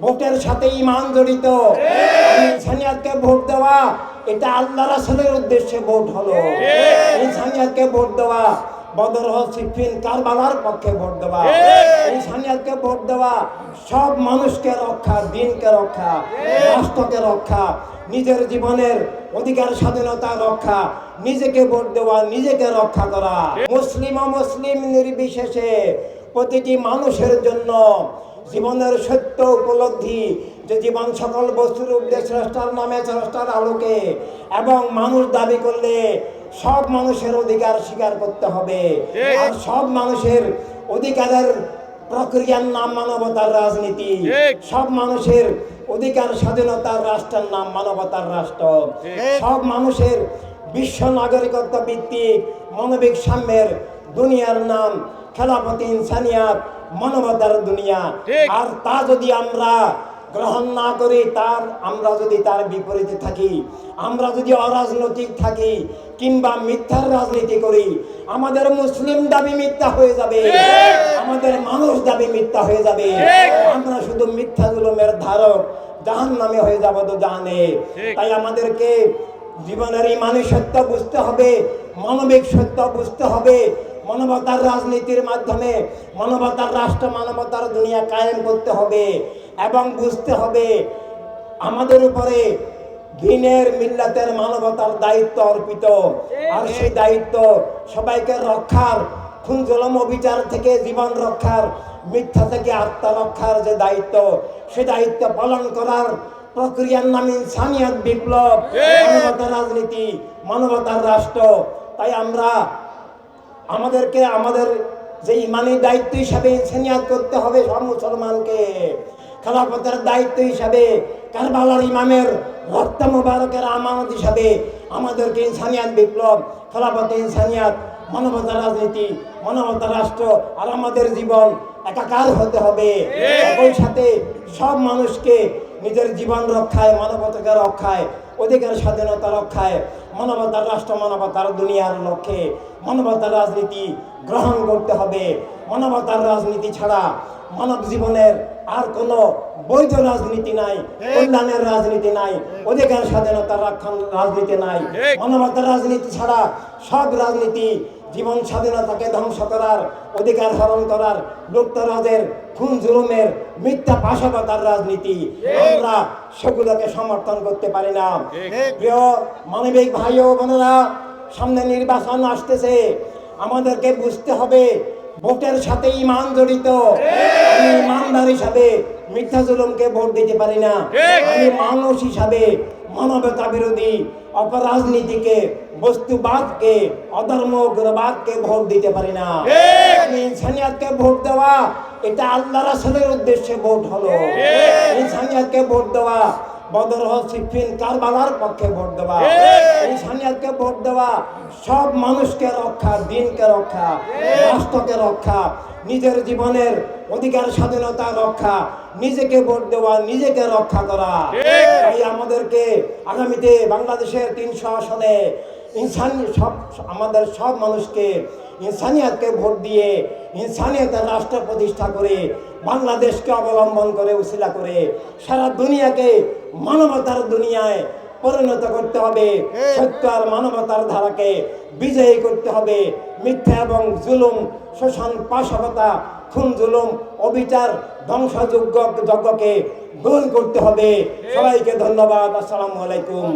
ভোটের সাথে ঈমান জড়িত। ইনসানিয়াতকে ভোট দেওয়া এটা আল্লাহ রাসূলের উদ্দেশ্যে ভোট হলো। ইনসানিয়াতকে ভোট দেওয়া বদর, সিফিন, কারবালার পক্ষে ভোট দেওয়া। ইনসানিয়াতকে ভোট দেওয়া সব মানুষকে রক্ষা, দিনকে রক্ষা, রাষ্ট্রকে রক্ষা, নিজের জীবনের অধিকার স্বাধীনতা রক্ষা, নিজেকে ভোট দেওয়া, নিজেকে রক্ষা করা। মুসলিম অমুসলিম নির্বিশেষে প্রতিটি মানুষের জন্য জীবনের সত্য উপলব্ধি যে জীবন সকল বস্তুর উদ্দেশ্য স্রষ্টার নামে, স্রষ্টার আলোকে, এবং মানুষ দাবি করলে সব মানুষের অধিকার স্বীকার করতে হবে। আর সব মানুষের অধিকারের প্রক্রিয়ার নাম মানবতার রাজনীতি। সব মানুষের অধিকার স্বাধীনতার রাষ্ট্রের নাম মানবতার রাষ্ট্র। সব মানুষের বিশ্ব নাগরিকত্ব ভিত্তিক মানবিক সাম্যের দুনিয়ার নাম খেলাফত ইনসানিয়াত, মানবতার দুনিয়া। আর তা যদি আমরা গ্রহণ না করি, আমরা যদি তার বিপরীতে থাকি, আমরা যদি অরাজনৈতিক থাকি কিংবা মিথ্যার রাজনীতি করি, আমাদের মুসলিম দাবি মিথ্যা হয়ে যাবে, আমাদের মানুষ দাবি মিথ্যা হয়ে যাবে। আমরা শুধু মিথ্যা জুলুমের ধারক, জাহান্নামে হয়ে যাব তো জানে। তাই আমাদেরকে জীবনের ঈমানি সত্য বুঝতে হবে, মানবিক সত্য বুঝতে হবে। মানবতার রাজনীতির মাধ্যমে মানবতার রাষ্ট্র, মানবতার দুনিয়া কায়েম করতে হবে এবং বুঝতে হবে আমাদের উপরে দ্বীনের, মিল্লাতের, মানবতার দায়িত্ব অর্পিত। আর সেই দায়িত্ব সবাইকে রক্ষার, খুন জুলুম অবিচার থেকে জীবন রক্ষার, মিথ্যা থেকে আত্মা রক্ষার যে দায়িত্ব, সে দায়িত্ব পালন করার প্রক্রিয়ার নাম ইনসানিয়াত, বিপ্লব, মানবতার রাজনীতি, মানবতার রাষ্ট্র। তাই আমাদেরকে আমাদের যে ইমানি দায়িত্ব হিসাবে ইনসানিয়াত করতে হবে সব মুসলমানকে। খেলাফতের দায়িত্ব হিসাবে, কারবালার ইমামের রক্ত মুবারকের আমানত হিসাবে আমাদেরকে ইনসানিয়াত, বিপ্লব, খেলাফত ইনসানিয়াত, মানবতার রাজনীতি, মানবতার রাষ্ট্র আর আমাদের জীবন একাকার হতে হবে। একই সাথে সব মানুষকে নিজের জীবন রক্ষায়, মানবতাকে রক্ষায়, অধিকার স্বাধীনতা রক্ষায়, মানবতার রাষ্ট্র, মানবতার দুনিয়ার লক্ষ্যে মানবতার রাজনীতি গ্রহণ করতে হবে। মানবতার রাজনীতি ছাড়া মানব জীবনের আর কোনো বৈধ রাজনীতি নাই, কল্যাণের রাজনীতি নাই, অধিকার স্বাধীনতার রাজনীতি নাই। মানবতার রাজনীতি ছাড়া সব রাজনীতি জীবন স্বাধীনতাকে ধ্বংস করার, অধিকার হরণ করার, লুপ্তরাজের, খুন জুলুমের, মিথ্যা পাশাপাতার রাজনীতি। আমরা সেগুলোকে সমর্থন করতে পারি না। প্রিয় মানবিক ভাই ও বোনেরা, সামনে নির্বাচন আসতেছে, আমাদেরকে বুঝতে হবে ভোটের সাথে ঈমান জড়িত। আমি ইমানদার হিসাবে মিথ্যা জুলুমকে ভোট দিতে পারি না। আমি মানুষ হিসাবে মানবতা বিরোধী অপরাজনীতিকে, বস্তুবাদকে, অধর্ম উগ্রবাদকে ভোট দিতে পারি না। আমি ইনসানিয়াতকে ভোট দেওয়া এটা আল্লাহ রাসূলের উদ্দেশ্যে ভোট হলো। ইনসানিয়াতকে ভোট দেওয়া বদর, সিফিন, কারবালার পক্ষে ভোট দেওয়া। ইনসানিয়াতকে ভোট দেওয়া সব মানুষকে রক্ষা, দিনকে রক্ষা, রাষ্ট্রকে রক্ষা, নিজের জীবনের অধিকার স্বাধীনতা রক্ষা, নিজেকে ভোট দেওয়া, নিজেকে রক্ষা করা। তাই আমাদেরকে আগামীতে বাংলাদেশের 300 আসনে আমাদের সব মানুষকে ইনসানিয়াতকে ভোট দিয়ে ইনসানিয়াতের রাষ্ট্র প্রতিষ্ঠা করে বাংলাদেশকে অবলম্বন করে, উসিলা করে সারা দুনিয়াকে মানবতার দুনিয়ায় পরিণত করতে হবে। সত্য আর মানবতার ধারাকে বিজয়ী করতে হবে। মিথ্যা এবং জুলুম, শোষণ, পাশবতা, খুন জুলুম, অবিচার, ধ্বংসযজ্ঞকে দূর করতে হবে। সবাইকে ধন্যবাদ। আসসালামু আলাইকুম।